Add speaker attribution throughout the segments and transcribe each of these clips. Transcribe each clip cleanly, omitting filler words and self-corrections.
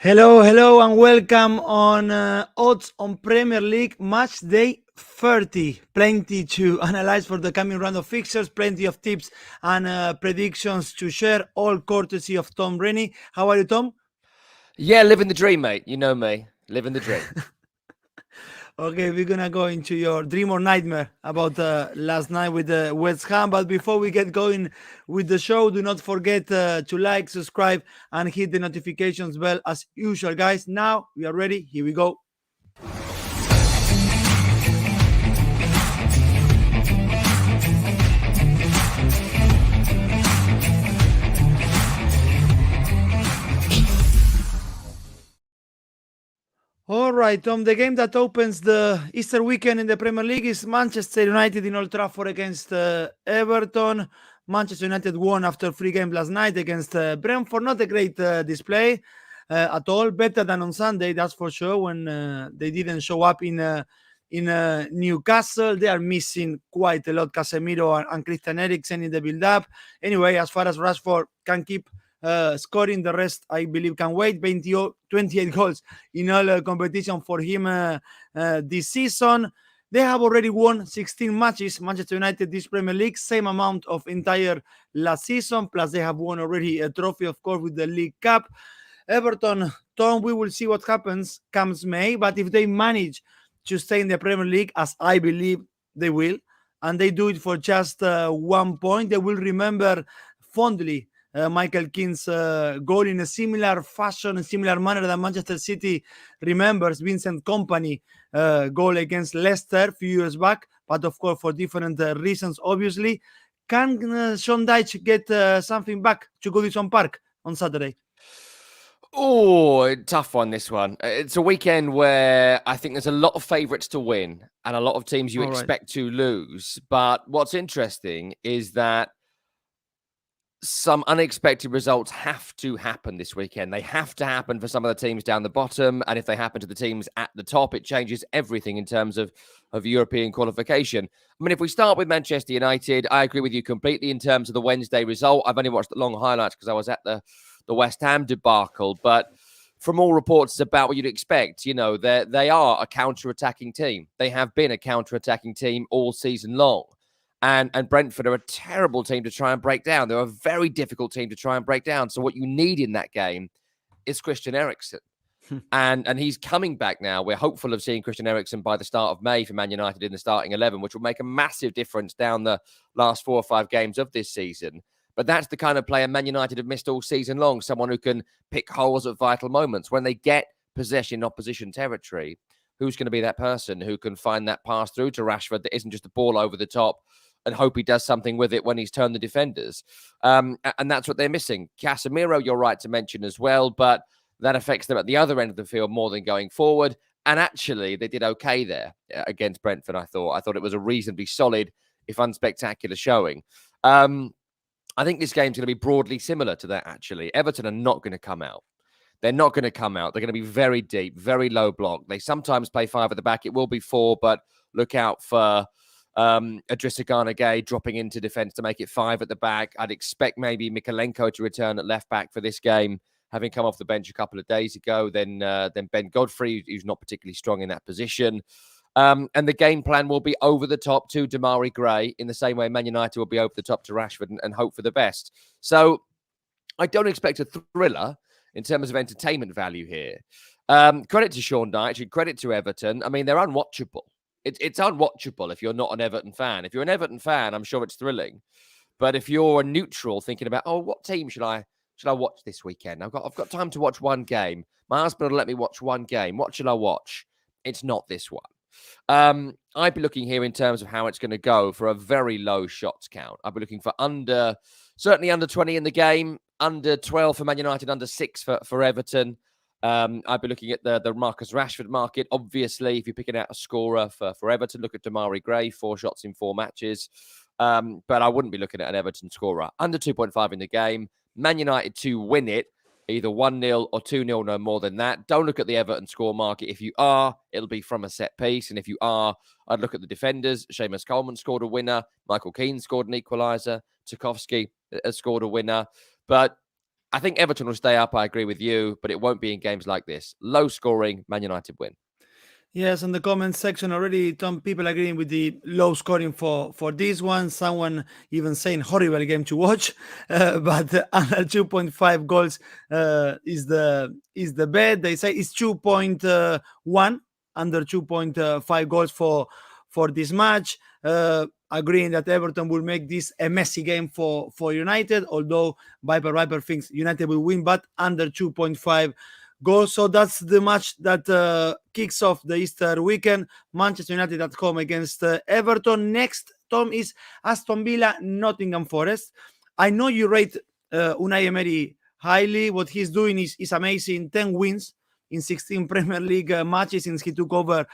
Speaker 1: Hello, and welcome on Odds on Premier League Match Day 30. Plenty to analyze for the coming round of fixtures, plenty of tips and predictions to share, all courtesy of Tom Rennie. How are you, Tom?
Speaker 2: Yeah, living the dream, mate. You know me. Living the dream.
Speaker 1: Okay, we're gonna go into your dream or nightmare about last night with the West Ham. But before we get going with the show, do not forget to like, subscribe, and hit the notifications bell as usual, guys. Now we are ready. Here we go. All right, Tom. The game that opens the Easter weekend in the Premier League is Manchester United in Old Trafford against Everton. Manchester United won after 3 games last night against Brentford. Not a great display at all. Better than on Sunday, that's for sure. When they didn't show up in Newcastle, they are missing quite a lot. Casemiro and Christian Eriksen in the build-up. Anyway, as far as Rashford can keep scoring, the rest I believe can wait. 28 goals in all competition for him this season. They have already won 16 matches, Manchester United, this Premier League, same amount of entire last season, plus they have won already a trophy, of course, with the League Cup. Everton, Tom, we will see what happens comes May, but if they manage to stay in the Premier League, as I believe they will, and they do it for just 1 point, they will remember fondly Michael Keane's goal in a similar fashion, a similar manner that Manchester City remembers Vincent Kompany goal against Leicester a few years back, but of course for different reasons, obviously. Can Sean Dyche get something back to Goodison Park on Saturday?
Speaker 2: Oh, tough one, this one. It's a weekend where I think there's a lot of favourites to win and a lot of teams you
Speaker 1: All right.
Speaker 2: expect to lose. But what's interesting is that some unexpected results have to happen this weekend. They have to happen for some of the teams down the bottom. And if they happen to the teams at the top, it changes everything in terms of European qualification. I mean, if we start with Manchester United, I agree with you completely in terms of the Wednesday result. I've only watched the long highlights because I was at the West Ham debacle. But from all reports, it's about what you'd expect. You know, they are a counter-attacking team. They have been a counter-attacking team all season long. And Brentford are a terrible team to try and break down. They're a very difficult team to try and break down. So what you need in that game is Christian Eriksen. And he's coming back now. We're hopeful of seeing Christian Eriksen by the start of May for Man United in the starting 11, which will make a massive difference down the last 4 or 5 games of this season. But that's the kind of player Man United have missed all season long, someone who can pick holes at vital moments. When they get possession in opposition territory, who's going to be that person who can find that pass through to Rashford that isn't just a ball over the top and hope he does something with it when he's turned the defenders. And that's what they're missing. Casemiro, you're right to mention as well, but that affects them at the other end of the field more than going forward. And actually, they did okay there against Brentford, I thought. I thought it was a reasonably solid, if unspectacular, showing. I think this game's going to be broadly similar to that, actually. Everton are not going to come out. They're not going to come out. They're going to be very deep, very low block. They sometimes play 5 at the back. It will be 4, but look out for Idrissa Gana Gay dropping into defence to make it 5 at the back. I'd expect maybe Mikalenko to return at left back for this game, having come off the bench a couple of days ago. Then Ben Godfrey, who's not particularly strong in that position. And the game plan will be over the top to Damari Gray in the same way Man United will be over the top to Rashford and hope for the best. So I don't expect a thriller in terms of entertainment value here. Credit to Sean Dyche and credit to Everton. I mean, they're unwatchable. It's unwatchable if you're not an Everton fan. If you're an Everton fan, I'm sure it's thrilling. But if you're a neutral thinking about, what team should I watch this weekend? I've got time to watch one game. My husband will let me watch one game. What should I watch? It's not this one. I'd be looking here in terms of how it's going to go for a very low shots count. I'd be looking for certainly under 20 in the game, under 12 for Man United, under 6 for Everton. I'd be looking at the Marcus Rashford market. Obviously, if you're picking out a scorer for Everton, look at Damari Gray, 4 shots in 4 matches. But I wouldn't be looking at an Everton scorer. Under 2.5 in the game. Man United to win it, either 1-0 or 2-0, no more than that. Don't look at the Everton score market. If you are, it'll be from a set piece. And if you are, I'd look at the defenders. Seamus Coleman scored a winner. Michael Keane scored an equaliser. Tarkowski has scored a winner. But I think Everton will stay up. I agree with you, but it won't be in games like this. Low scoring, Man United win.
Speaker 1: Yes, in the comment section already, some people agreeing with the low scoring for this one. Someone even saying horrible game to watch, but under 2.5 goals is the bet. They say it's 2.1 under 2.5 goals for this match. Agreeing that Everton will make this a messy game for United, although Viper thinks United will win, but under 2.5 goals. So that's the match that kicks off the Easter weekend. Manchester United at home against Everton. Next, Tom, is Aston Villa, Nottingham Forest. I know you rate Unai Emery highly. What he's doing is amazing. 10 wins in 16 Premier League matches since he took over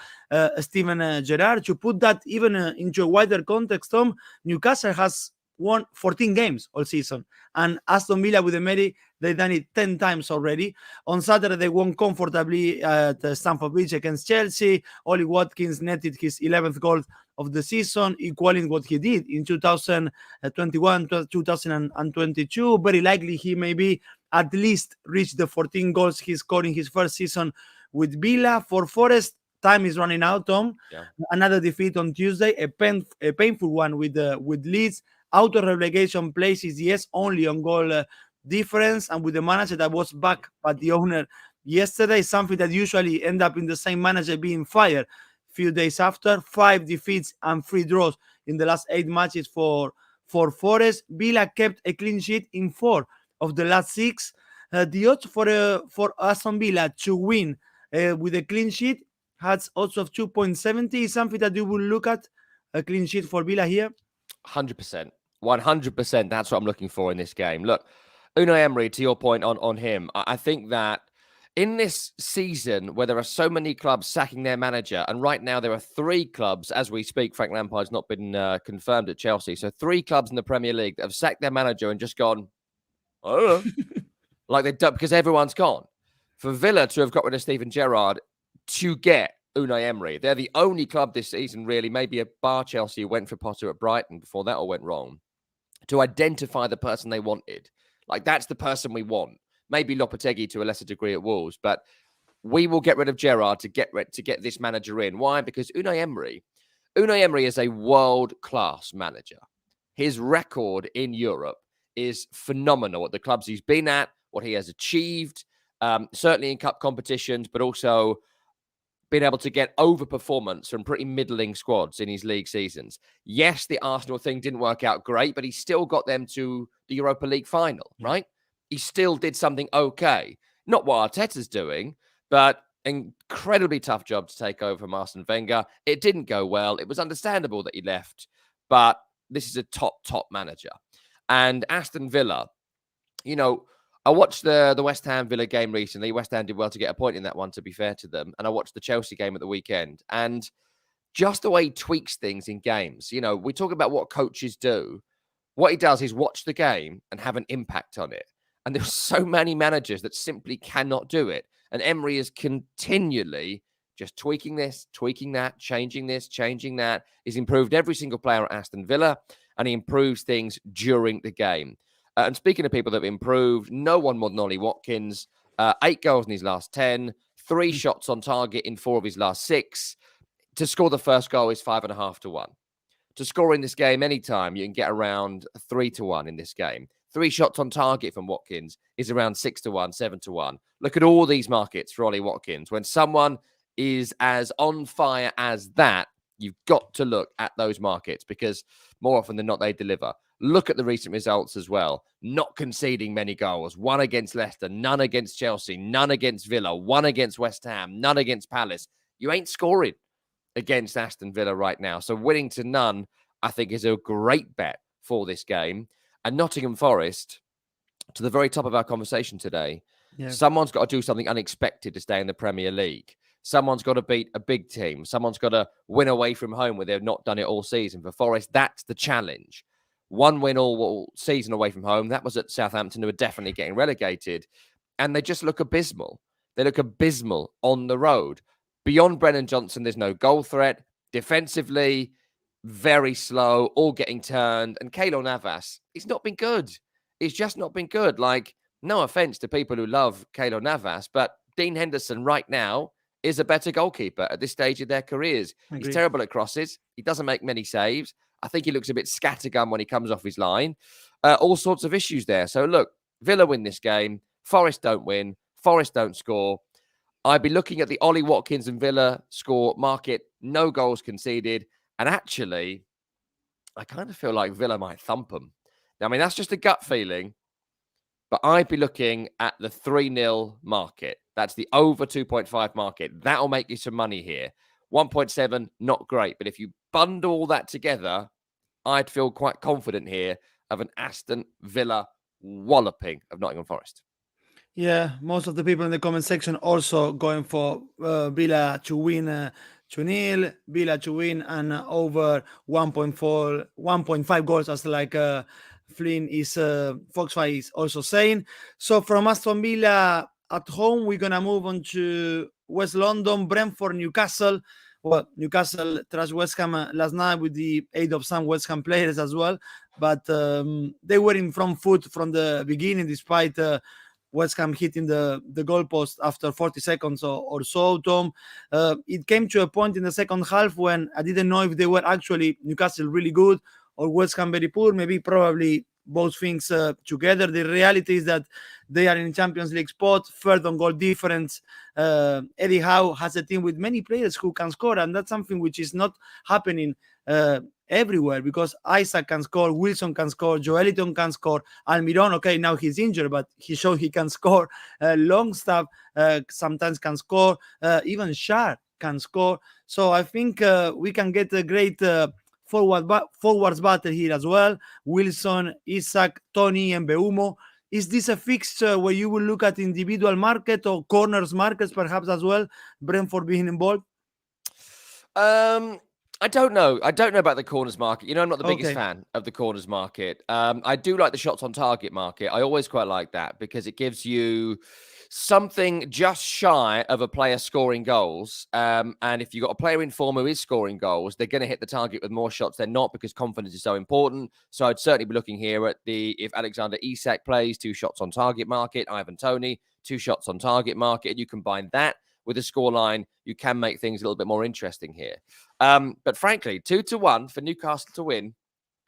Speaker 1: Steven Gerrard. To put that even into a wider context, Tom, Newcastle has won 14 games all season. And Aston Villa with Emery, they've done it 10 times already. On Saturday, they won comfortably at Stamford Bridge against Chelsea. Ollie Watkins netted his 11th goal of the season, equaling what he did in 2021, 2022. Very likely he maybe at least reach the 14 goals he scored in his first season with Villa. For Forest, time is running out, Tom.
Speaker 2: Yeah.
Speaker 1: Another defeat on Tuesday, a painful one with Leeds. Out of relegation places, yes, only on goal difference, and with the manager that was back by the owner yesterday, something that usually end up in the same manager being fired a few days after. 5 defeats and 3 draws in the last 8 matches for Forest. Villa kept a clean sheet in 4 of the last 6. The odds for Aston Villa to win with a clean sheet has odds of 2.70. Is something that you will look at, a clean sheet for Villa here?
Speaker 2: 100%. 100%. That's what I'm looking for in this game. Look, Unai Emery, to your point on him, I think that in this season where there are so many clubs sacking their manager, and right now there are 3 clubs, as we speak, Frank Lampard's not been confirmed at Chelsea, so 3 clubs in the Premier League that have sacked their manager and just gone, I don't know, like they've done, because everyone's gone. For Villa to have got rid of Steven Gerrard to get Unai Emery, they're the only club this season, really, maybe a bar Chelsea, who went for Potter at Brighton before that all went wrong, to identify the person they wanted. Like, that's the person we want. Maybe Lopetegui to a lesser degree at Wolves, but we will get rid of Gerrard to get this manager in. Why? Because Unai Emery is a world-class manager. His record in Europe is phenomenal at the clubs he's been at, what he has achieved, certainly in cup competitions, but also been able to get overperformance from pretty middling squads in his league seasons. Yes, the Arsenal thing didn't work out great, but he still got them to the Europa League final, right? He still did something okay. Not what Arteta's doing, but incredibly tough job to take over from Arsene Wenger. It didn't go well. It was understandable that he left, but this is a top manager. And Aston Villa, you know, I watched the West Ham Villa game recently. West Ham did well to get a point in that one, to be fair to them. And I watched the Chelsea game at the weekend. And just the way he tweaks things in games. You know, we talk about what coaches do. What he does is watch the game and have an impact on it. And there's so many managers that simply cannot do it. And Emery is continually just tweaking this, tweaking that, changing this, changing that. He's improved every single player at Aston Villa, and he improves things during the game. And speaking of people that have improved, no one more than Ollie Watkins. 8 goals in his last 10, 3 shots on target in 4 of his last 6. To score the first goal is 5.5 to 1. To score in this game anytime, you can get around 3 to 1 in this game. 3 shots on target from Watkins is around 6 to 1, 7 to 1. Look at all these markets for Ollie Watkins. When someone is as on fire as that, you've got to look at those markets, because more often than not, they deliver. Look at the recent results as well. Not conceding many goals. 1 against Leicester, none against Chelsea, none against Villa, 1 against West Ham, none against Palace. You ain't scoring against Aston Villa right now. So winning to none, I think, is a great bet for this game. And Nottingham Forest, to the very top of our conversation today, someone's got to do something unexpected to stay in the Premier League. Someone's got to beat a big team. Someone's got to win away from home where they've not done it all season. For Forest, that's the challenge. 1 win all season away from home. That was at Southampton, who are definitely getting relegated. And they just look abysmal. They look abysmal on the road. Beyond Brennan Johnson, there's no goal threat. Defensively, very slow, all getting turned. And Keylor Navas, he's not been good. He's just not been good. Like, no offense to people who love Keylor Navas, but Dean Henderson right now is a better goalkeeper at this stage of their careers.
Speaker 1: Agreed.
Speaker 2: He's terrible at crosses. He doesn't make many saves. I think he looks a bit scattergun when he comes off his line. All sorts of issues there. So look, Villa win this game. Forest don't win. Forest don't score. I'd be looking at the Ollie Watkins and Villa score market. No goals conceded. And actually, I kind of feel like Villa might thump them. I mean, that's just a gut feeling. But I'd be looking at the 3-0 market. That's the over 2.5 market. That'll make you some money here. 1.7, not great. But if you bundle all that together, I'd feel quite confident here of an Aston Villa walloping of Nottingham Forest.
Speaker 1: Yeah, most of the people in the comment section also going for Villa to win 2-0, Villa to win and over 1.5 goals, as like Flynn is, Foxfire is also saying. So from Aston Villa at home, we're going to move on to West London, Brentford, Newcastle. Well, Newcastle trashed West Ham last night with the aid of some West Ham players as well. But they were in front foot from the beginning, despite West Ham hitting the goalpost after 40 seconds or so, Tom. It came to a point in the second half when I didn't know if they were actually Newcastle really good or West Ham very poor, probably both things together. The reality is that they are in Champions League spot, third on goal difference. Eddie Howe has a team with many players who can score, and that's something which is not happening everywhere, because Isaac can score, Wilson can score, Joelinton can score, Almiron, okay, now he's injured, but he showed he can score. Longstaff sometimes can score, even Shah can score. So I think we can get a great forwards battle here as well. Wilson, Isaac, Tony, and Mbeumo. Is this a fixture where you will look at individual market or corners markets perhaps as well, Brentford being involved?
Speaker 2: I don't know. I don't know about the corners market. I'm not the biggest
Speaker 1: Okay.
Speaker 2: fan of the corners market. I do like the shots on target market. I always quite like that because it gives you something just shy of a player scoring goals. And if you've got a player in form who is scoring goals, they're going to hit the target with more shots than not, because confidence is so important. So I'd certainly be looking here at if Alexander Isak plays, 2 shots on target market, Ivan Toney, 2 shots on target market, and you combine that with a scoreline, you can make things a little bit more interesting here. But frankly, 2-1 for Newcastle to win,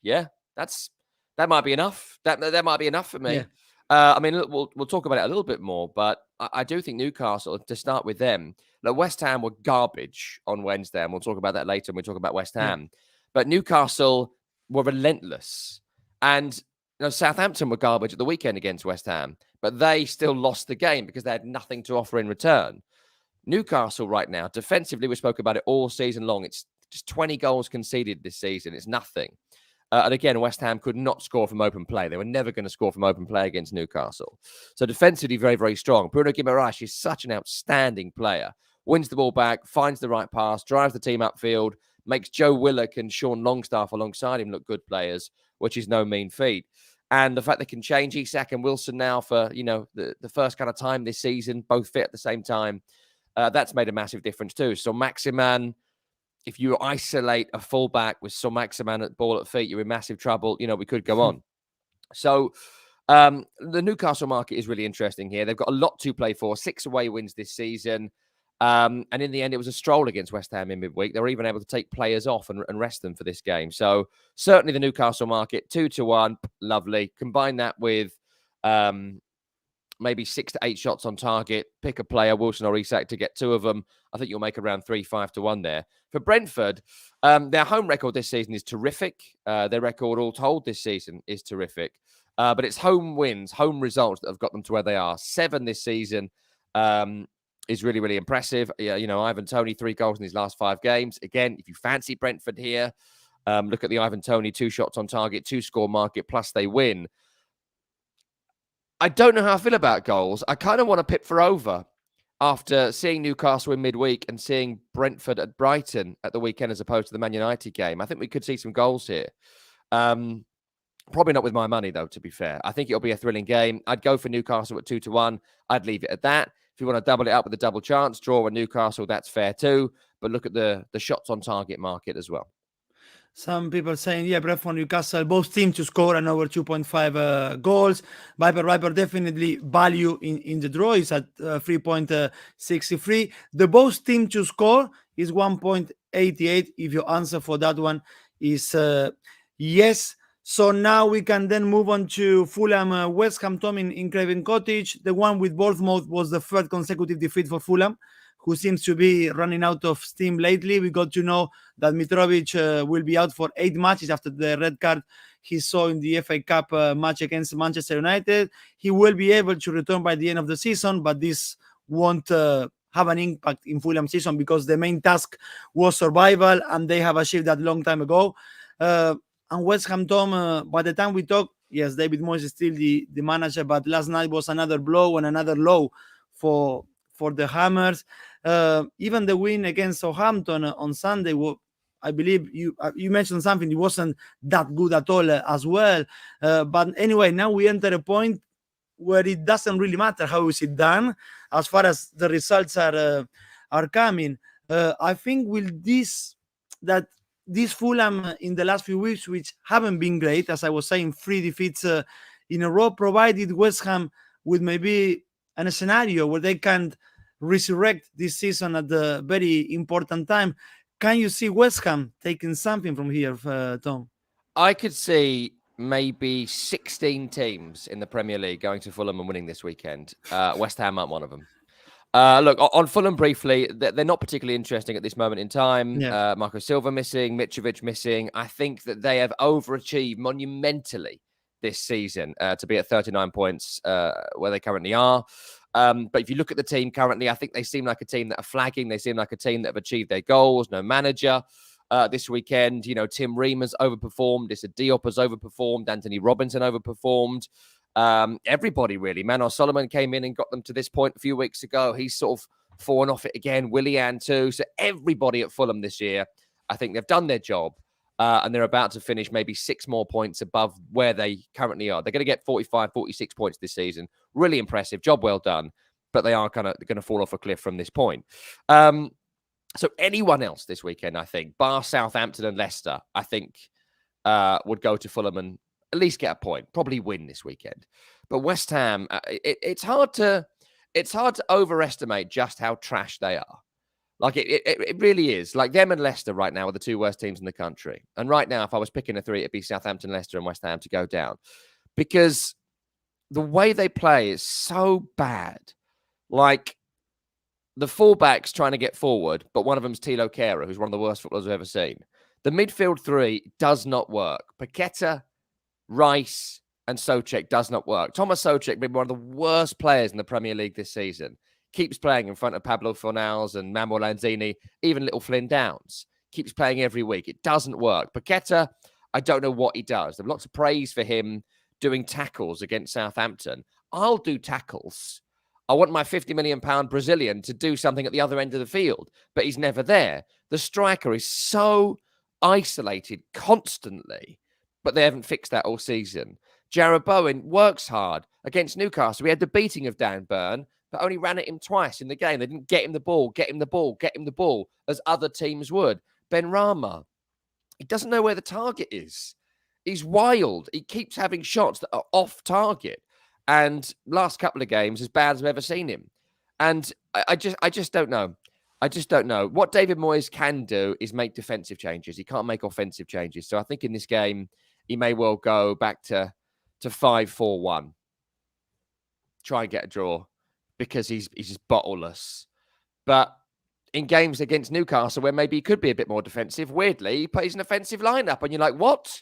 Speaker 2: yeah, that might be enough. That might be enough for me.
Speaker 1: Yeah.
Speaker 2: I mean, look, we'll talk about it a little bit more, but I do think Newcastle, to start with them, West Ham were garbage on Wednesday, and we'll talk about that later when we talk about West Ham. But Newcastle were relentless. And Southampton were garbage at the weekend against West Ham, but they still lost the game because they had nothing to offer in return. Newcastle right now, defensively, we spoke about it all season long. It's just 20 goals conceded this season. It's nothing. And again, West Ham could not score from open play. They were never going to score from open play against Newcastle. So defensively, very, very strong. Bruno Guimaraes is such an outstanding player. Wins the ball back, finds the right pass, drives the team upfield, makes Joe Willock and Sean Longstaff alongside him look good players, which is no mean feat. And the fact they can change Isak and Wilson now for, the first kind of time this season, both fit at the same time, that's made a massive difference too. So Maximan, if you isolate a fullback with Son Maximan at ball at feet, you're in massive trouble. We could go on. So the Newcastle market is really interesting here. They've got a lot to play for. 6 away wins this season. And in the end, it was a stroll against West Ham in midweek. They were even able to take players off and rest them for this game. So certainly the Newcastle market, 2-1, lovely. Combine that with maybe 6 to 8 shots on target, pick a player, Wilson or Isak, to get 2 of them. I think you'll make around 3-5-1 there. For Brentford, their home record this season is terrific. Their record all told this season is terrific. But it's home wins, home results that have got them to where they are. 7 this season is really, really impressive. Ivan Toney, 3 goals in his last 5 games. Again, if you fancy Brentford here, look at the Ivan Toney 2 shots on target, 2 score market, plus they win. I don't know how I feel about goals. I kind of want to pip for over after seeing Newcastle in midweek and seeing Brentford at Brighton at the weekend as opposed to the Man United game. I think we could see some goals here. Probably not with my money, though, to be fair. I think it'll be a thrilling game. I'd go for Newcastle at 2-1. I'd leave it at that. If you want to double it up with a double chance, draw a Newcastle, that's fair too. But look at the shots on target market as well.
Speaker 1: Some people saying, yeah, Brentford, Newcastle, both teams to score and over 2.5 goals. Viper definitely value in the draw is at 3.63. The both team to score is 1.88. If your answer for that one is yes. So now we can then move on to Fulham, West Ham, Tom in Craven Cottage. The one with Bournemouth was the third consecutive defeat for Fulham, who seems to be running out of steam lately. We got to know that Mitrovic will be out for 8 matches after the red card he saw in the FA Cup match against Manchester United. He will be able to return by the end of the season, but this won't have an impact in Fulham season because the main task was survival, and they have achieved that long time ago. And West Ham, Tom, by the time we talk, yes, David Moyes is still the manager, but last night was another blow and another low for the Hammers. Even the win against Southampton on Sunday, I believe you mentioned something. It wasn't that good at all as well. But anyway, now we enter a point where it doesn't really matter how is it done, as far as the results are coming. I think with this Fulham in the last few weeks, which haven't been great, as I was saying, 3 defeats in a row, provided West Ham with maybe a scenario where they can resurrect this season at the very important time. Can you see West Ham taking something from here, Tom?
Speaker 2: I could see maybe 16 teams in the Premier League going to Fulham and winning this weekend. West Ham aren't one of them. Look, on Fulham briefly, they're not particularly interesting at this moment in time.
Speaker 1: Yeah.
Speaker 2: Marco Silva missing, Mitrovic missing. I think that they have overachieved monumentally this season to be at 39 points where they currently are. But if you look at the team currently, I think they seem like a team that are flagging. They seem like a team that have achieved their goals. No manager this weekend. You know, Tim Ream has overperformed. Issa Diop has overperformed. Anthony Robinson overperformed. Everybody really. Manos Solomon came in and got them to this point a few weeks ago. He's sort of fallen off it again. Willian too. So everybody at Fulham this year, I think they've done their job. And they're about to finish maybe 6 more points above where they currently are. They're going to get 45, 46 points this season. Really impressive. Job well done. But they are going to fall off a cliff from this point. So anyone else this weekend, I think, bar Southampton and Leicester, I think would go to Fulham and at least get a point. Probably win this weekend. But West Ham, it's hard to overestimate just how trash they are. Like, it really is. Like, them and Leicester right now are the 2 worst teams in the country. And right now, if I was picking a 3, it'd be Southampton, Leicester, and West Ham to go down. Because the way they play is so bad. Like, the fullback's trying to get forward, but one of them's Tilo Kehrer, who's one of the worst footballers I've ever seen. The midfield 3 does not work. Paqueta, Rice, and Souček does not work. Thomas Souček been one of the worst players in the Premier League this season. Keeps playing in front of Pablo Fornals and Manuel Lanzini, even little Flynn Downs. Keeps playing every week. It doesn't work. Paqueta, I don't know what he does. There's lots of praise for him doing tackles against Southampton. I'll do tackles. I want my £50 million Brazilian to do something at the other end of the field, but he's never there. The striker is so isolated constantly, but they haven't fixed that all season. Jarrod Bowen works hard against Newcastle. We had the beating of Dan Burn, but only ran at him twice in the game. They didn't get him the ball, as other teams would. Ben Rama, he doesn't know where the target is. He's wild. He keeps having shots that are off target. And last couple of games, as bad as I've ever seen him. And I just don't know. I just don't know. What David Moyes can do is make defensive changes. He can't make offensive changes. So I think in this game, he may well go back to 5-4-1. Try and get a draw, because he's just bottleless. But in games against Newcastle, where maybe he could be a bit more defensive, weirdly, he plays an offensive lineup. And you're like, what?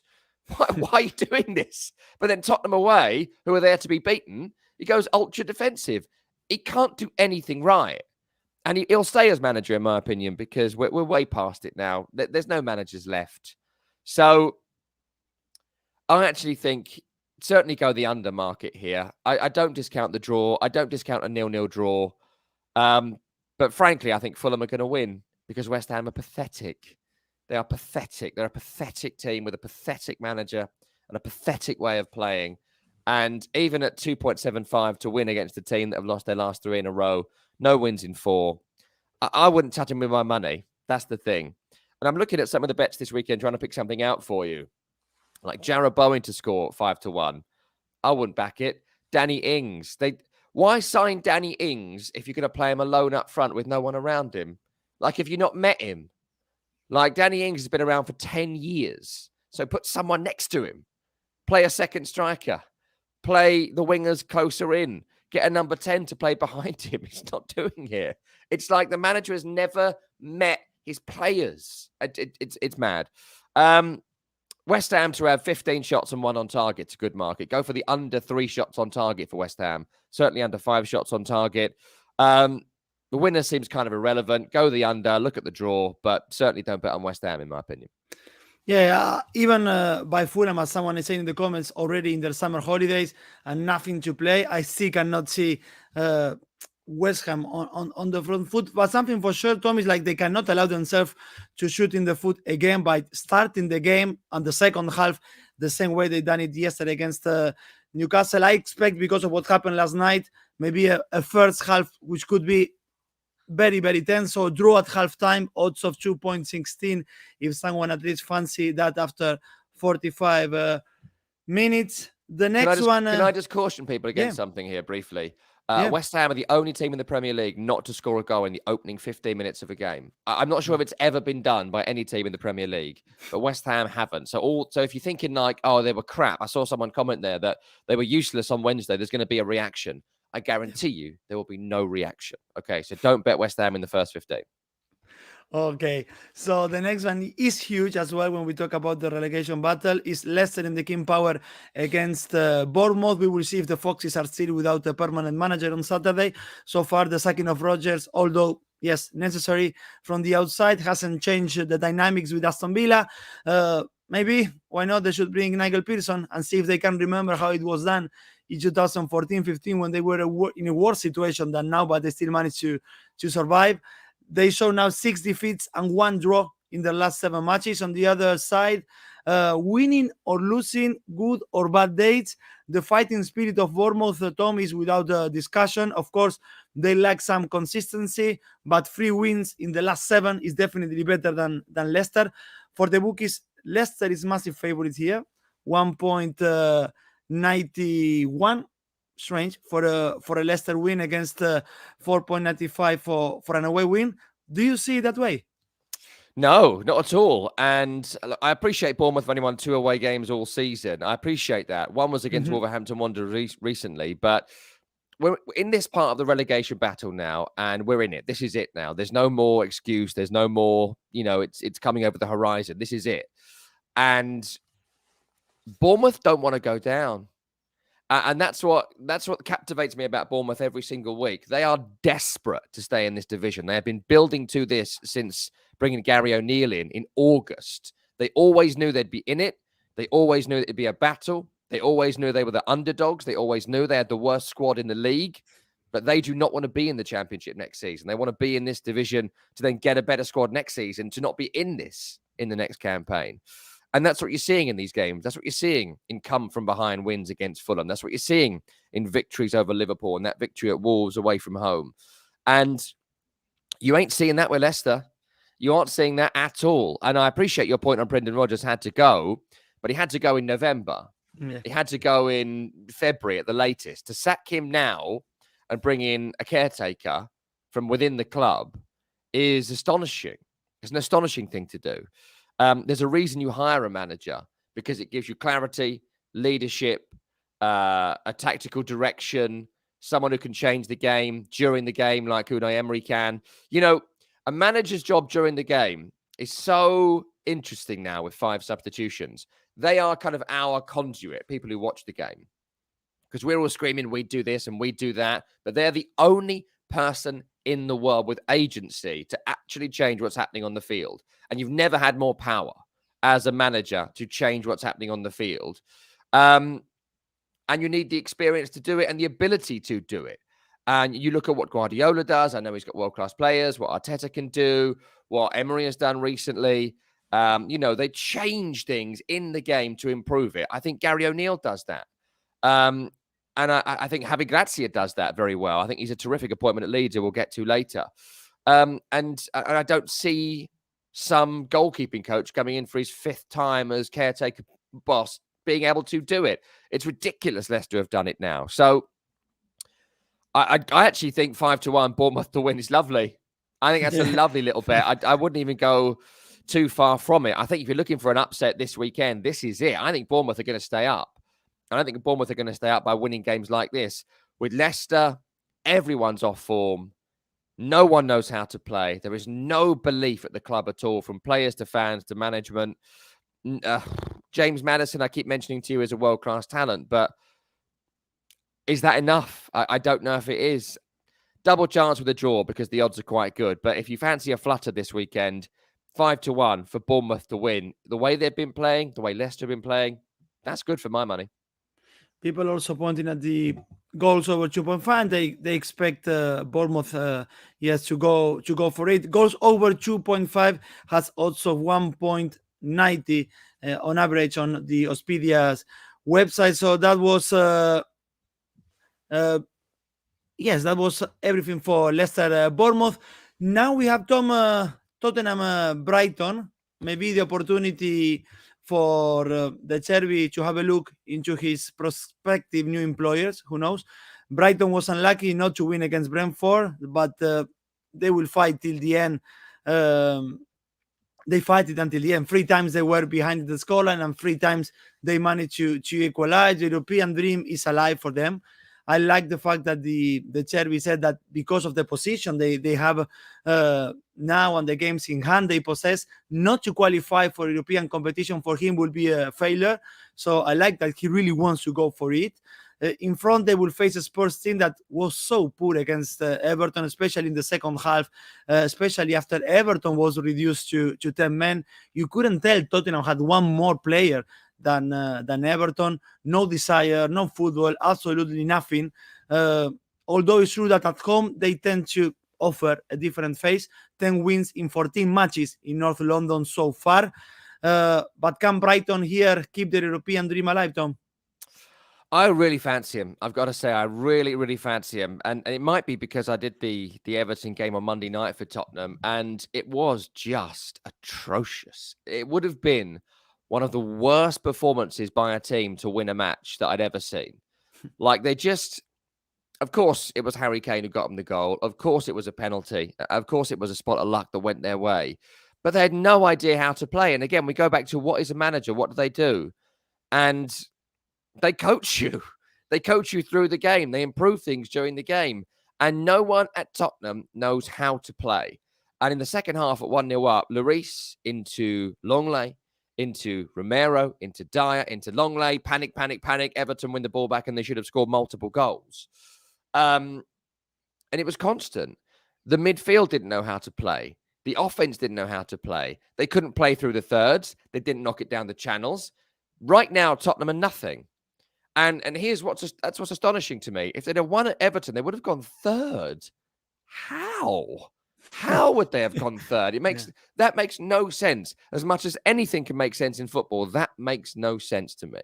Speaker 2: Why are you doing this? But then Tottenham away, who are there to be beaten, he goes ultra defensive. He can't do anything right. And he'll stay as manager, in my opinion, because we're way past it now. There's no managers left. So I actually think certainly go the under market here. I don't discount the draw. I don't discount a 0-0 draw. But frankly, I think Fulham are going to win because West Ham are pathetic. They are pathetic. They're a pathetic team with a pathetic manager and a pathetic way of playing. And even at 2.75 to win against a team that have lost their last 3 in a row, no wins in 4, I wouldn't touch them with my money. That's the thing. And I'm looking at some of the bets this weekend, trying to pick something out for you. Like Jarrod Bowen to score 5-1. I wouldn't back it. Danny Ings. Why sign Danny Ings if you're going to play him alone up front with no one around him? Like, if you've not met him. Like, Danny Ings has been around for 10 years. So put someone next to him. Play a second striker. Play the wingers closer in. Get a number 10 to play behind him. He's not doing it. It's like the manager has never met his players. It's mad. West Ham to have 15 shots and 1 on target. It's a good market. Go for the under 3 shots on target for West Ham. Certainly under 5 shots on target. The winner seems kind of irrelevant. Go the under, look at the draw, but certainly don't bet on West Ham, in my opinion.
Speaker 1: Yeah, even by Fulham, as someone is saying in the comments, already in their summer holidays and nothing to play, I still cannot see West Ham on the front foot. But something for sure, Tom, is like they cannot allow themselves to shoot in the foot again by starting the game on the second half the same way they done it yesterday against Newcastle. I expect, because of what happened last night, maybe a first half which could be very, very tense. So draw at halftime, odds of 2.16 if someone at least fancy that after 45 minutes. The next one...
Speaker 2: Can I just caution people against something here briefly? West Ham are the only team in the Premier League not to score a goal in the opening 15 minutes of a game. I'm not sure if it's ever been done by any team in the Premier League, but West Ham haven't. So if you're thinking like, oh, they were crap. I saw someone comment there that they were useless on Wednesday. There's going to be a reaction. I guarantee you there will be no reaction. Okay, so don't bet West Ham in the first 15.
Speaker 1: Okay, so the next one is huge as well when we talk about the relegation battle. Is Leicester in the King Power against Bournemouth. We will see if the Foxes are still without a permanent manager on Saturday. So far, the sacking of Rodgers, although, yes, necessary from the outside, hasn't changed the dynamics with Aston Villa. Maybe, why not, they should bring Nigel Pearson and see if they can remember how it was done in 2014-15 when they were in a worse situation than now, but they still managed to survive. They show now 6 defeats and 1 draw in the last 7 matches. On the other side, winning or losing, good or bad dates, the fighting spirit of Bournemouth, Tom, is without discussion. Of course, they lack some consistency, but 3 wins in the last 7 is definitely better than Leicester. For the bookies, Leicester is massive favorite here, 1.91. Strange for a Leicester win against 4.95 for an away win. Do you see it that way?
Speaker 2: No, not at all. And I appreciate Bournemouth have only won 2 away games all season. I appreciate that. One was against Wolverhampton Wanderers recently, but we're in this part of the relegation battle now, and we're in it. This is it now. There's no more excuse. There's no more, it's coming over the horizon. This is it. And Bournemouth don't want to go down. And that's what captivates me about Bournemouth every single week. They are desperate to stay in this division. They have been building to this since bringing Gary O'Neill in August. They always knew they'd be in it. They always knew it'd be a battle. They always knew they were the underdogs. They always knew they had the worst squad in the league. But they do not want to be in the Championship next season. They want to be in this division to then get a better squad next season, to not be in this in the next campaign. And that's what you're seeing in these games. That's what you're seeing in come-from-behind wins against Fulham. That's what you're seeing in victories over Liverpool and that victory at Wolves away from home. And you ain't seeing that with Leicester. You aren't seeing that at all. And I appreciate your point on Brendan Rodgers had to go, but he had to go in November. Yeah. He had to go in February at the latest. To sack him now and bring in a caretaker from within the club is astonishing. It's an astonishing thing to do. There's a reason you hire a manager, because it gives you clarity, leadership, a tactical direction, someone who can change the game during the game like Unai Emery can. A manager's job during the game is so interesting now with 5 substitutions. They are kind of our conduit, people who watch the game. Because we're all screaming, we do this and we do that. But they're the only person in the world with agency to actually change what's happening on the field. And you've never had more power as a manager to change what's happening on the field. And you need the experience to do it and the ability to do it. And you look at what Guardiola does. I know he's got world-class players, what Arteta can do, what Emery has done recently. They change things in the game to improve it. I think Gary O'Neill does that. And I think Javi Gracia does that very well. I think he's a terrific appointment at Leeds, who we'll get to later. And I don't see some goalkeeping coach coming in for his 5th time as caretaker boss being able to do it. It's ridiculous Leicester have done it now. So I actually think 5-1 Bournemouth to win is lovely. I think that's a lovely little bet. I wouldn't even go too far from it. I think if you're looking for an upset this weekend, this is it. I think Bournemouth are going to stay up. And I think Bournemouth are going to stay up by winning games like this. With Leicester, everyone's off form. No one knows how to play. There is no belief at the club at all, from players to fans to management. James Maddison, I keep mentioning to you, is a world-class talent, but is that enough? I don't know if it is. Double chance with a draw because the odds are quite good. But if you fancy a flutter this weekend, 5-1 for Bournemouth to win. The way they've been playing, the way Leicester have been playing, that's good for my money.
Speaker 1: People also pointing at the goals over 2.5. They expect Bournemouth, yes, to go for it. Goals over 2.5 has odds of 1.90 on average on the Oddspedia website. So that was yes, that was everything for Leicester Bournemouth. Now we have Tottenham Brighton. Maybe the opportunity for the Cherby to have a look into his prospective new employers. Who knows? Brighton was unlucky not to win against Brentford, but they will fight till the end. They fight it until the end. 3 times they were behind the scoreline, and 3 times they managed to equalize. The European dream is alive for them. I like the fact that the Cherby said that because of the position they have now and the games in hand they possess, not to qualify for European competition for him will be a failure. So I like that he really wants to go for it. In front, they will face a Spurs team that was so poor against Everton, especially in the second half, especially after Everton was reduced to 10 men. You couldn't tell Tottenham had one more player than Everton. No desire, no football, absolutely nothing. Although it's true that at home, they tend to offer a different face. 10 wins in 14 matches in North London so far. But can Brighton here keep the European dream alive, Tom?
Speaker 2: I really fancy him. I've got to say, I really, really fancy him. And it might be because I did the Everton game on Monday night for Tottenham, and it was just atrocious. It would have been one of the worst performances by a team to win a match that I'd ever seen. Like, they just... Of course, it was Harry Kane who got them the goal. Of course, it was a penalty. Of course, it was a spot of luck that went their way. But they had no idea how to play. And again, we go back to what is a manager? What do they do? And... they coach you. They coach you through the game. They improve things during the game. And no one at Tottenham knows how to play. And in the second half at 1-0 up, Lloris into Longley, into Romero, into Dyer, into Longley. Panic, panic, panic. Everton win the ball back and they should have scored multiple goals. And it was constant. The midfield didn't know how to play. The offense didn't know how to play. They couldn't play through the thirds. They didn't knock it down the channels. Right now, Tottenham are nothing. And here's what's astonishing to me. If they'd have won at Everton, they would have gone third. How? How would they have gone third? That makes no sense. As much as anything can make sense in football, that makes no sense to me.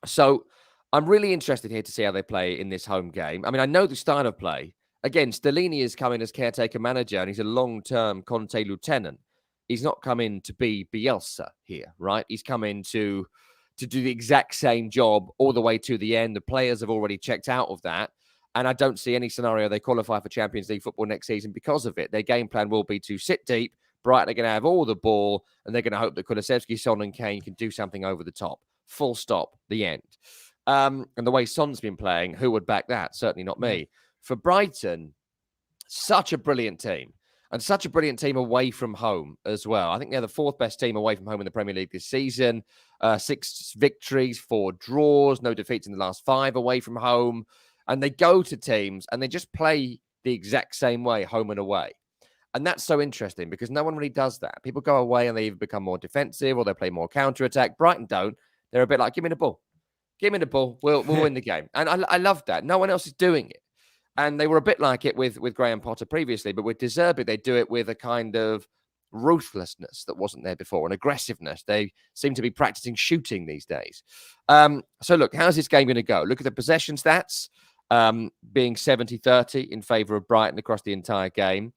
Speaker 2: So I'm really interested here to see how they play in this home game. I mean, I know the style of play. Again, Stellini has come in as caretaker manager, and he's a long-term Conte lieutenant. He's not come in to be Bielsa here, right? He's come in to do the exact same job all the way to the end. The players have already checked out of that. And I don't see any scenario they qualify for Champions League football next season because of it. Their game plan will be to sit deep. Brighton are going to have all the ball, and they're going to hope that Kulusevski, Son and Kane can do something over the top. Full stop, the end. And the way Son's been playing, who would back that? Certainly not me. For Brighton, such a brilliant team. And such a brilliant team away from home as well. I think they're the 4th best team away from home in the Premier League this season. 6 victories, 4 draws, no defeats in the last 5 away from home. And they go to teams and they just play the exact same way, home and away. And that's so interesting because no one really does that. People go away and they either become more defensive or they play more counter-attack. Brighton don't. They're a bit like, give me the ball. Give me the ball. We'll win the game. And I love that. No one else is doing it. And they were a bit like it with Graham Potter previously, but with De Zerbi, they do it with a kind of ruthlessness that wasn't there before, and aggressiveness. They seem to be practicing shooting these days. So look, how's this game going to go? Look at the possession stats, being 70-30 in favour of Brighton across the entire game.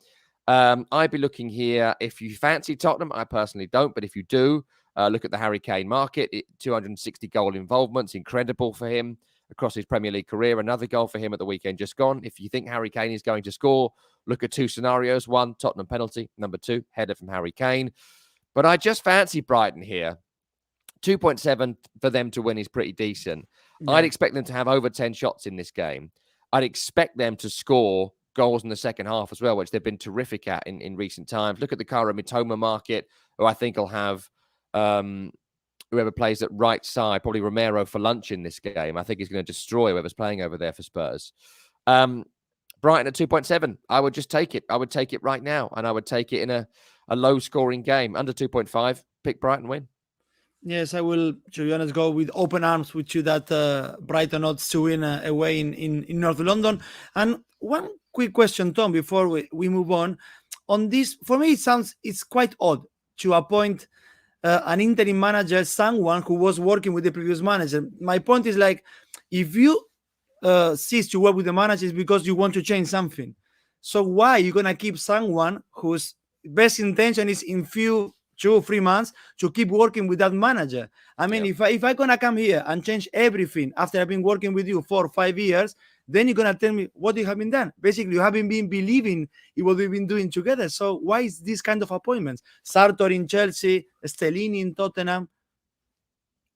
Speaker 2: I'd be looking here, if you fancy Tottenham, I personally don't, but if you do, look at the Harry Kane market. 260 goal involvements, incredible for him across his Premier League career. Another goal for him at the weekend just gone. If you think Harry Kane is going to score, look at two scenarios. One, Tottenham penalty. Number two, header from Harry Kane. But I just fancy Brighton here. 2.7 for them to win is pretty decent.
Speaker 1: Yeah.
Speaker 2: I'd expect them to have over 10 shots in this game. I'd expect them to score goals in the second half as well, which they've been terrific at in recent times. Look at the Kara Mitoma market, who I think will have whoever plays at right side, probably Romero for lunch in this game. I think he's going to destroy whoever's playing over there for Spurs. Brighton at 2.7. I would just take it. I would take it right now, and I would take it in a low-scoring game. Under 2.5, pick Brighton win.
Speaker 1: Yes, I will, to be honest, go with open arms with you that Brighton odds to win away in North London. And one quick question, Tom, before we move on this. For me, it's quite odd to appoint an interim manager, someone who was working with the previous manager. My point is, like, if you cease to work with the manager, it's because you want to change something. So why are you going to keep someone whose best intention is in 2 or 3 months to keep working with that manager? I mean, if I'm going to come here and change everything after I've been working with you 4 or 5 years, then you're going to tell me what you have been done. Basically, you haven't been believing in what we've been doing together. So why is this kind of appointments? Sartor in Chelsea, Stellini in Tottenham.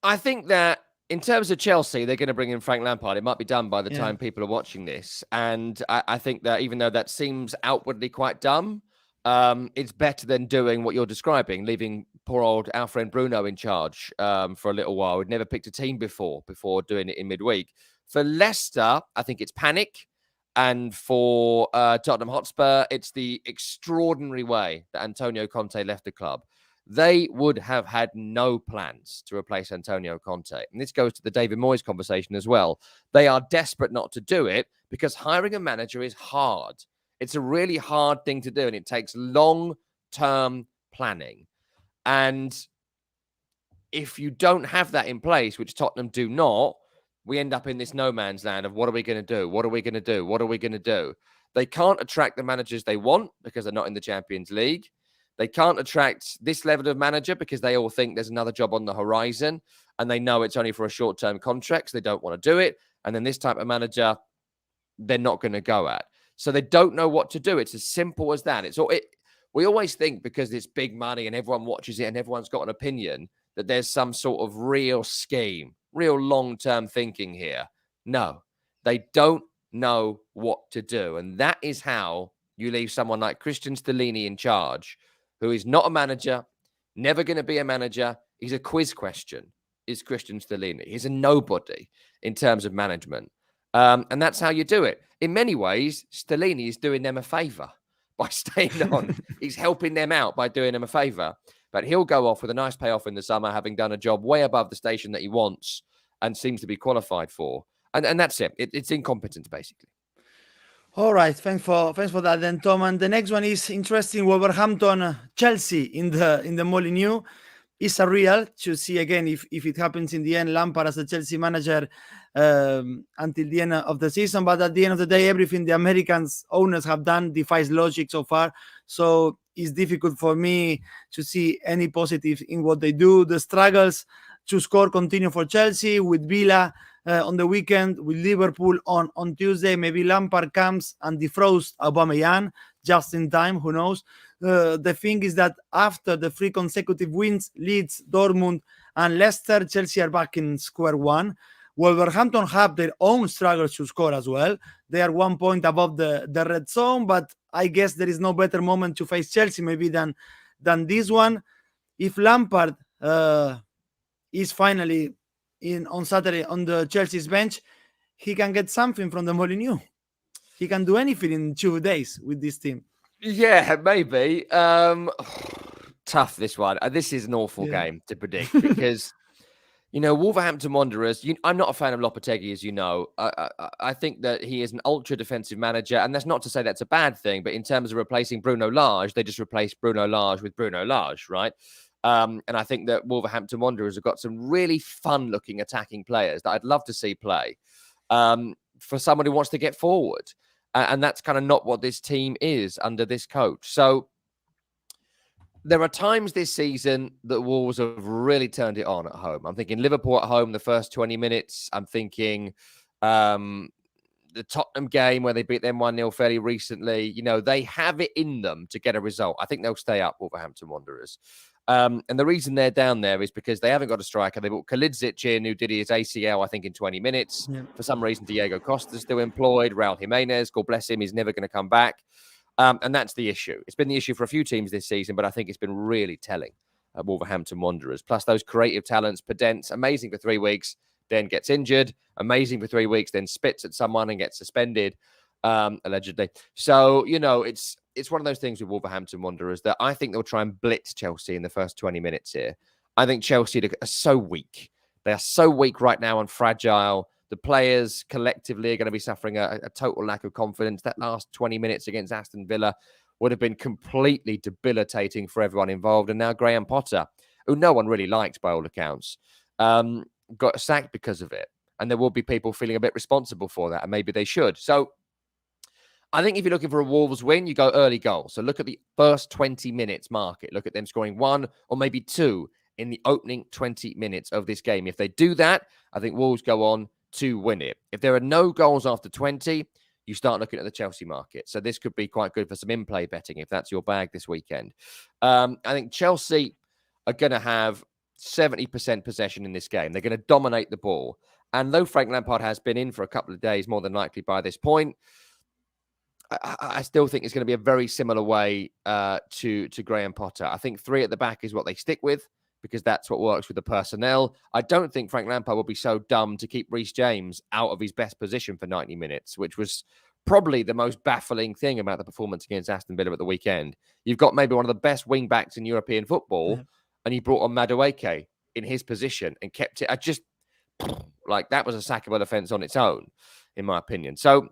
Speaker 2: I think that in terms of Chelsea, they're going to bring in Frank Lampard. It might be done by the time people are watching this. And I think that even though that seems outwardly quite dumb, it's better than doing what you're describing, leaving poor old Alfred Bruno in charge for a little while. We'd never picked a team before doing it in midweek. For Leicester, I think it's panic. And for Tottenham Hotspur, it's the extraordinary way that Antonio Conte left the club. They would have had no plans to replace Antonio Conte. And this goes to the David Moyes conversation as well. They are desperate not to do it because hiring a manager is hard. It's a really hard thing to do, and it takes long-term planning. And if you don't have that in place, which Tottenham do not, we end up in this no man's land of what are we going to do? What are we going to do? What are we going to do? They can't attract the managers they want because they're not in the Champions League. They can't attract this level of manager because they all think there's another job on the horizon and they know it's only for a short-term contract, so they don't want to do it. And then this type of manager, they're not going to go at. So they don't know what to do. It's as simple as that. We always think because it's big money and everyone watches it and everyone's got an opinion that there's some sort of real scheme, real long-term thinking here. No, they don't know what to do. And that is how you leave someone like Christian Stellini in charge, who is not a manager, never going to be a manager. He's a quiz question, is Christian Stellini. He's a nobody in terms of management. And that's how you do it. In many ways, Stellini is doing them a favour by staying on. He's helping them out by doing them a favour. But he'll go off with a nice payoff in the summer, having done a job way above the station that he wants and seems to be qualified for. And that's it. It's incompetence, basically.
Speaker 1: All right, thanks for that then, Tom. And the next one is interesting. Wolverhampton, Chelsea in the Molineux. It's surreal to see again if it happens in the end. Lampard as the Chelsea manager until the end of the season, but at the end of the day, everything the Americans owners have done defies logic so far. So it's difficult for me to see any positive in what they do. The struggles to score continue for Chelsea with Villa on the weekend, with Liverpool on Tuesday. Maybe Lampard comes and defrosts Aubameyang just in time. Who knows? The thing is that after the 3 consecutive wins, Leeds, Dortmund, and Leicester, Chelsea are back in square one. Wolverhampton have their own struggles to score as well. They are 1 point above the red zone, but I guess there is no better moment to face Chelsea maybe than this one. If Lampard is finally on Saturday on the Chelsea's bench, he can get something from the Molineux. He can do anything in 2 days with this team.
Speaker 2: Yeah, maybe. Tough, this one. This is an awful game to predict because, Wolverhampton Wanderers, I'm not a fan of Lopetegui, as you know. I think that he is an ultra-defensive manager, and that's not to say that's a bad thing, but in terms of replacing Bruno Lage, they just replaced Bruno Lage with Bruno Lage, right? And I think that Wolverhampton Wanderers have got some really fun-looking attacking players that I'd love to see play for someone who wants to get forward. And that's kind of not what this team is under this coach. So there are times this season that Wolves have really turned it on at home. I'm thinking Liverpool at home the first 20 minutes. I'm thinking the Tottenham game where they beat them 1-0 fairly recently. You know, they have it in them to get a result. I think they'll stay up, Wolverhampton Wanderers. And the reason they're down there is because they haven't got a striker. They brought Kalidzic in, who did his ACL, I think, in 20 minutes.
Speaker 1: Yeah.
Speaker 2: For some reason, Diego Costa's still employed. Raul Jimenez, God bless him, he's never going to come back. And that's the issue. It's been the issue for a few teams this season, but I think it's been really telling at Wolverhampton Wanderers. Plus those creative talents, Podence, amazing for 3 weeks, then gets injured, amazing for 3 weeks, then spits at someone and gets suspended, allegedly. So, you know, it's one of those things with Wolverhampton Wanderers that I think they'll try and blitz Chelsea in the first 20 minutes here. I think Chelsea are so weak. They are so weak right now and fragile. The players collectively are going to be suffering a total lack of confidence. That last 20 minutes against Aston Villa would have been completely debilitating for everyone involved. And now Graham Potter, who no one really liked by all accounts, got sacked because of it. And there will be people feeling a bit responsible for that, and maybe they should. So I think if you're looking for a Wolves win, you go early goal. So look at the first 20 minutes market. Look at them scoring 1 or maybe 2 in the opening 20 minutes of this game. If they do that, I think Wolves go on to win it. If there are no goals after 20, you start looking at the Chelsea market. So this could be quite good for some in-play betting if that's your bag this weekend. I think Chelsea are going to have 70% possession in this game. They're going to dominate the ball. And though Frank Lampard has been in for a couple of days, more than likely by this point, I still think it's going to be a very similar way to Graham Potter. I think 3 at the back is what they stick with, because that's what works with the personnel. I don't think Frank Lampard will be so dumb to keep Reece James out of his best position for 90 minutes, which was probably the most baffling thing about the performance against Aston Villa at the weekend. You've got maybe one of the best wing-backs in European football, and he brought on Madueke in his position and kept it. That was a sackable offence on its own, in my opinion. So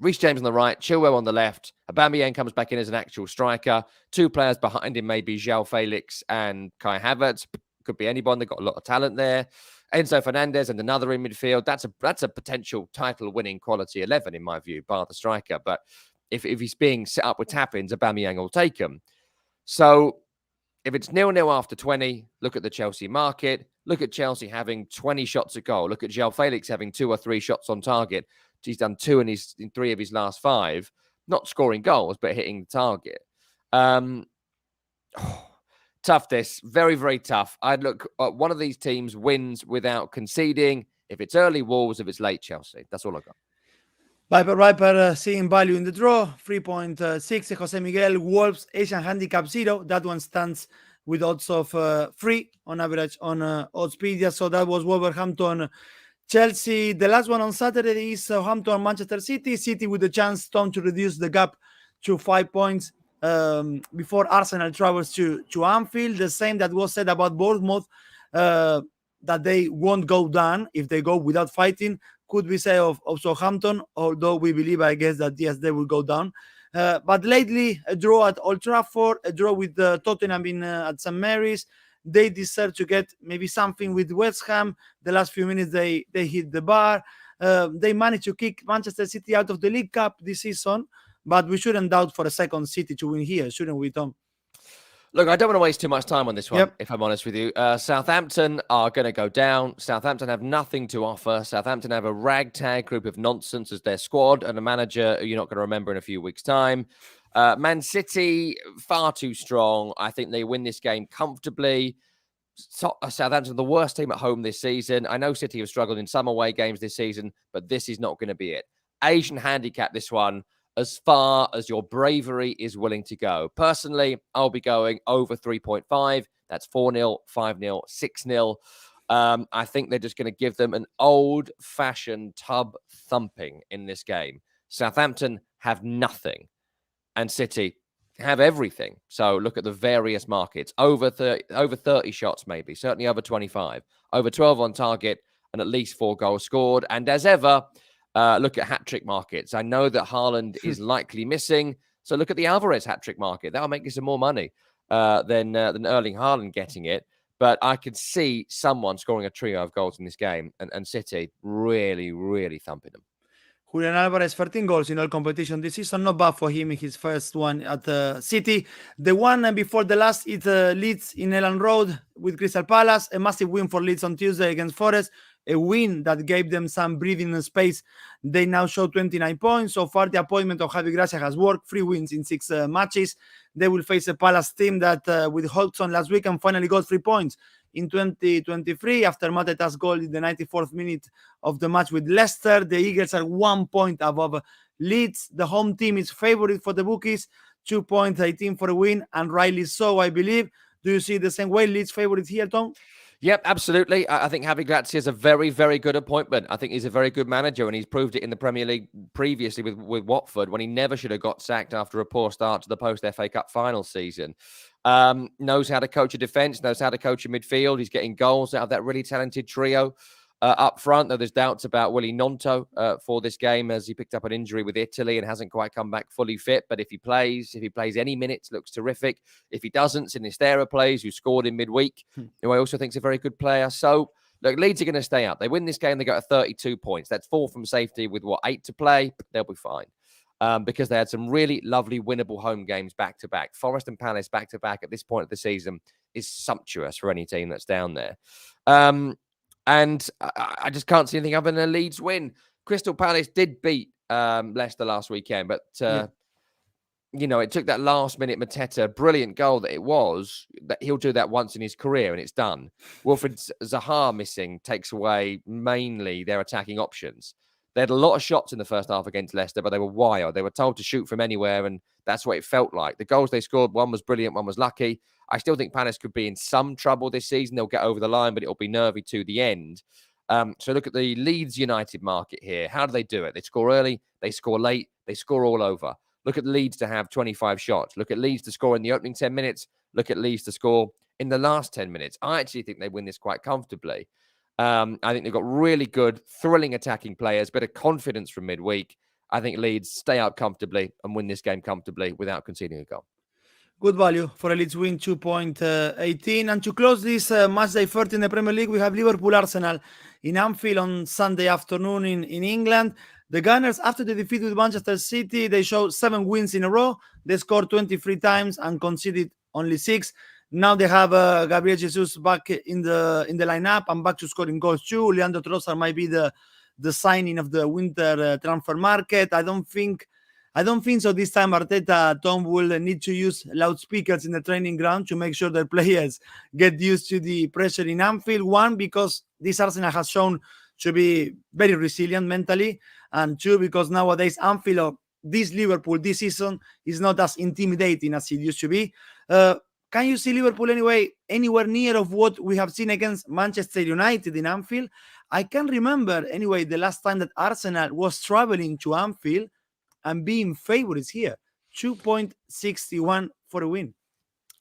Speaker 2: Reece James on the right, Chilwell on the left. Aubameyang comes back in as an actual striker. 2 players behind him, maybe João Felix and Kai Havertz. Could be anyone. They've got a lot of talent there. Enzo Fernandez and another in midfield. That's a potential title-winning quality 11, in my view, bar the striker. But if he's being set up with tap-ins, Aubameyang will take him. So if it's 0-0 after 20, look at the Chelsea market. Look at Chelsea having 20 shots at goal. Look at João Felix having 2 or 3 shots on target. He's done 2 in 3 of his last 5, not scoring goals, but hitting the target. Tough this. Very, very tough. I'd look at one of these teams wins without conceding. If it's early Wolves, if it's late Chelsea. That's all I got.
Speaker 1: Viper seeing value in the draw. 3.6. Jose Miguel, Wolves, Asian Handicap 0. That one stands with odds of 3 on average on Oddspedia. So that was Wolverhampton Chelsea. The last one on Saturday is Southampton Manchester City. City with the chance, Tom, to reduce the gap to 5 points before Arsenal travels to Anfield. The same that was said about Bournemouth, that they won't go down if they go without fighting, could be said of Southampton, although we believe, I guess, that yes, they will go down. But lately, a draw at Old Trafford, a draw with Tottenham at St. Mary's. They deserve to get maybe something with West Ham. The last few minutes, they hit the bar. They managed to kick Manchester City out of the League Cup this season, but we shouldn't doubt for a second City to win here, shouldn't we, Tom?
Speaker 2: Look, I don't want to waste too much time on this one,
Speaker 1: Yep.
Speaker 2: if I'm honest with you. Southampton are going to go down. Southampton have nothing to offer. Southampton have a ragtag group of nonsense as their squad and a manager who you're not going to remember in a few weeks' time. Man City, far too strong. I think they win this game comfortably. Southampton, the worst team at home this season. I know City have struggled in some away games this season, but this is not going to be it. Asian handicap this one as far as your bravery is willing to go. Personally, I'll be going over 3.5. That's 4-0, 5-0, 6-0. I think they're just going to give them an old-fashioned tub thumping in this game. Southampton have nothing, and City have everything. So look at the various markets. Over 30 shots maybe, certainly over 25. Over 12 on target, and at least 4 goals scored. And as ever, look at hat-trick markets. I know that Haaland is likely missing, so look at the Alvarez hat-trick market. That'll make you some more money than Erling Haaland getting it. But I could see someone scoring a trio of goals in this game, and City really, really thumping them.
Speaker 1: Julian Alvarez, 13 goals in all competition this season. Not bad for him in his first one at City. The one before the last is Leeds in Elland Road with Crystal Palace. A massive win for Leeds on Tuesday against Forest. A win that gave them some breathing space. They now show 29 points. So far, the appointment of Javi Gracia has worked. 3 wins in 6 matches. They will face a Palace team that, with Hodgson last week, and finally got 3 points in 2023 after Mateta's goal in the 94th minute of the match with Leicester. The Eagles are 1 point above Leeds. The home team is favorite for the bookies, 2.18 for a win, and rightly so, I believe. Do you see the same way, Leeds favorite here, Tom?
Speaker 2: Yep, absolutely. I think Javi Gracia is a very, very good appointment. I think he's a very good manager, and he's proved it in the Premier League previously with Watford when he never should have got sacked after a poor start to the post-FA Cup final season. Knows how to coach a defence, knows how to coach a midfield. He's getting goals out of that really talented trio up front, though there's doubts about Willy Gnonto for this game as he picked up an injury with Italy and hasn't quite come back fully fit. But if he plays any minutes, looks terrific. If he doesn't, Sinistera plays, who scored in midweek, who I also think is a very good player. So, look, Leeds are going to stay up. They win this game, they go to 32 points. That's 4 from safety with, 8 to play? They'll be fine. Because they had some really lovely winnable home games back-to-back. Forest and Palace back-to-back at this point of the season is sumptuous for any team that's down there. And I just can't see anything other than a Leeds win. Crystal Palace did beat Leicester last weekend, but, it took that last-minute Mateta brilliant goal that it was, that he'll do that once in his career, and it's done. Wilfried Zaha missing takes away mainly their attacking options. They had a lot of shots in the first half against Leicester, but they were wild. They were told to shoot from anywhere, and that's what it felt like. The goals they scored, one was brilliant, one was lucky. I still think Palace could be in some trouble this season. They'll get over the line, but it'll be nervy to the end. So look at the Leeds United market here. How do they do it? They score early, they score late, they score all over. Look at Leeds to have 25 shots. Look at Leeds to score in the opening 10 minutes. Look at Leeds to score in the last 10 minutes. I actually think they win this quite comfortably. I think they've got really good, thrilling attacking players, bit of confidence from midweek. I think Leeds stay up comfortably and win this game comfortably without conceding a goal.
Speaker 1: Good value for a Leeds win, 2.18. And to close this Matchday 30 in the Premier League, we have Liverpool-Arsenal in Anfield on Sunday afternoon in England. The Gunners, after the defeat with Manchester City, they showed 7 wins in a row. They scored 23 times and conceded only 6. Now they have Gabriel Jesus back in the lineup and back to scoring goals too. Leandro Trossard might be the signing of the winter transfer market. I don't think so this time Arteta, Tom, will need to use loudspeakers in the training ground to make sure their players get used to the pressure in Anfield. One, because this Arsenal has shown to be very resilient mentally. And 2, because nowadays Anfield, or this Liverpool this season, is not as intimidating as it used to be. Can you see Liverpool anywhere near of what we have seen against Manchester United in Anfield? I can remember the last time that Arsenal was traveling to Anfield and being favorites here. 2.61 for a win.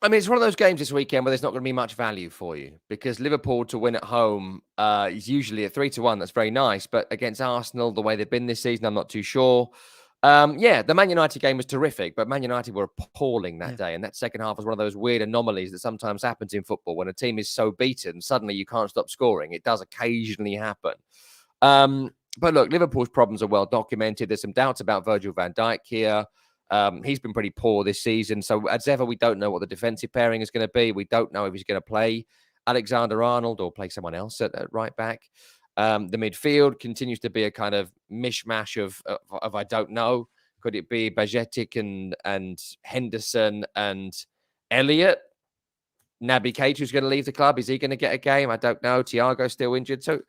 Speaker 2: I mean, it's one of those games this weekend where there's not going to be much value for you because Liverpool to win at home is usually a 3-1. That's very nice. But against Arsenal, the way they've been this season, I'm not too sure. The Man United game was terrific, but Man United were appalling that day. And that second half was one of those weird anomalies that sometimes happens in football when a team is so beaten, suddenly you can't stop scoring. It does occasionally happen. But look, Liverpool's problems are well documented. There's some doubts about Virgil van Dijk here. He's been pretty poor this season. So as ever, we don't know what the defensive pairing is going to be. We don't know if he's going to play Alexander-Arnold or play someone else at right back. The midfield continues to be a kind of mishmash of I don't know. Could it be Bajcetic and Henderson and Elliott? Naby Keita, who's going to leave the club. Is he going to get a game? I don't know. Thiago's still injured. So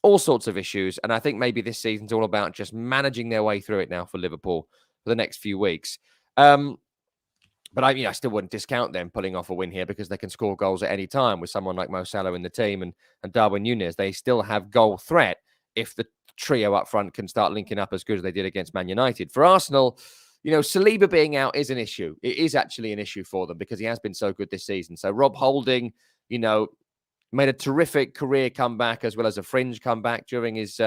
Speaker 2: all sorts of issues. And I think maybe this season's all about just managing their way through it now for Liverpool for the next few weeks. But I still wouldn't discount them pulling off a win here because they can score goals at any time with someone like Mo Salah in the team and Darwin Núñez. They still have goal threat if the trio up front can start linking up as good as they did against Man United. For Arsenal, Saliba being out is an issue. It is actually an issue for them because he has been so good this season. So Rob Holding, made a terrific career comeback as well as a fringe comeback during his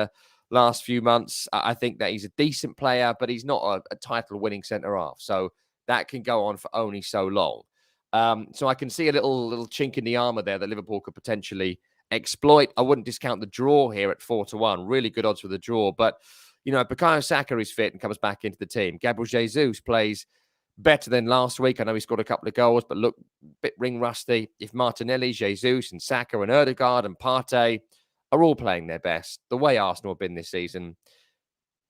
Speaker 2: last few months. I think that he's a decent player, but he's not a title-winning centre-half. So that can go on for only so long. So I can see a little chink in the armour there that Liverpool could potentially exploit. I wouldn't discount the draw here at 4-1. Really good odds for the draw. But, if Bukayo Saka is fit and comes back into the team, Gabriel Jesus plays better than last week. I know he scored a couple of goals, but look a bit ring rusty. If Martinelli, Jesus and Saka and Ødegaard and Partey are all playing their best, the way Arsenal have been this season,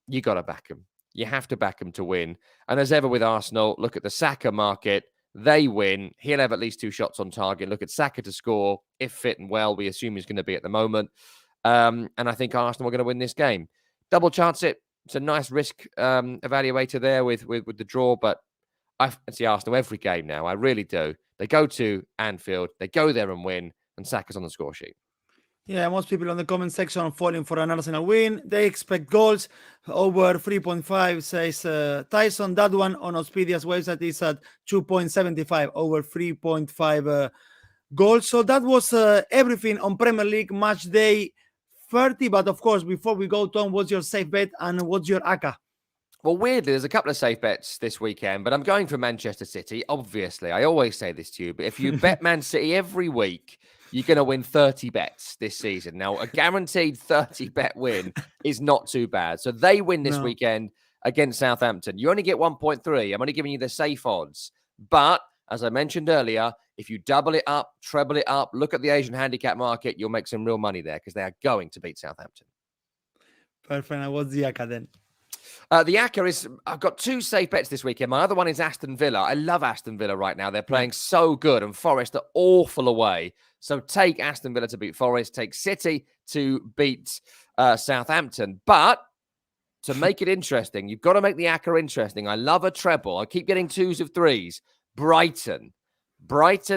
Speaker 2: you got to back them. You have to back them to win. And as ever with Arsenal, look at the Saka market. They win. He'll have at least 2 shots on target. Look at Saka to score, if fit and well. We assume he's going to be at the moment. And I think Arsenal are going to win this game. Double chance it. It's a nice risk evaluator there with the draw, but I fancy Arsenal every game now. I really do. They go to Anfield, they go there and win, and Saka's on the score sheet.
Speaker 1: Yeah, most people on the comment section are falling for an Arsenal win. They expect goals over 3.5, says Tyson. That one on Oddspeedia's website is at 2.75, over 3.5 goals. So that was everything on Premier League match day 30. But of course, before we go, Tom, what's your safe bet and what's your ACCA?
Speaker 2: Well, weirdly, there's a couple of safe bets this weekend, but I'm going for Manchester City. Obviously, I always say this to you, but if you bet Man City every week, you're going to win 30 bets this season. Now, a guaranteed 30 bet win is not too bad. So they win this weekend against Southampton. You only get 1.3. I'm only giving you the safe odds. But as I mentioned earlier, if you double it up, treble it up, look at the Asian handicap market, you'll make some real money there because they are going to beat Southampton.
Speaker 1: Perfect. And what's the ACCA then?
Speaker 2: The ACCA is, I've got 2 safe bets this weekend. My other one is Aston Villa. I love Aston Villa right now. They're playing so good, and Forest are awful away. So take Aston Villa to beat Forest, take City to beat Southampton. But to make it interesting, you've got to make the ACCA interesting. I love a treble. I keep getting 2s of 3s. Brighton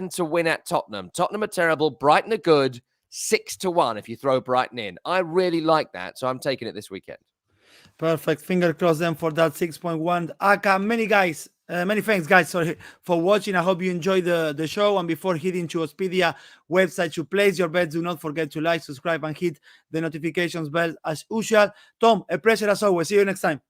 Speaker 2: to win at Tottenham. Tottenham are terrible. Brighton are good. 6-1 if you throw Brighton in. I really like that, so I'm taking it this weekend.
Speaker 1: Perfect. Finger crossed then for that 6.1 ACCA. Many thanks, guys, for watching. I hope you enjoyed the show. And before heading to Oddspedia website to place your bets, do not forget to like, subscribe, and hit the notifications bell as usual. Tom, a pleasure as always. See you next time.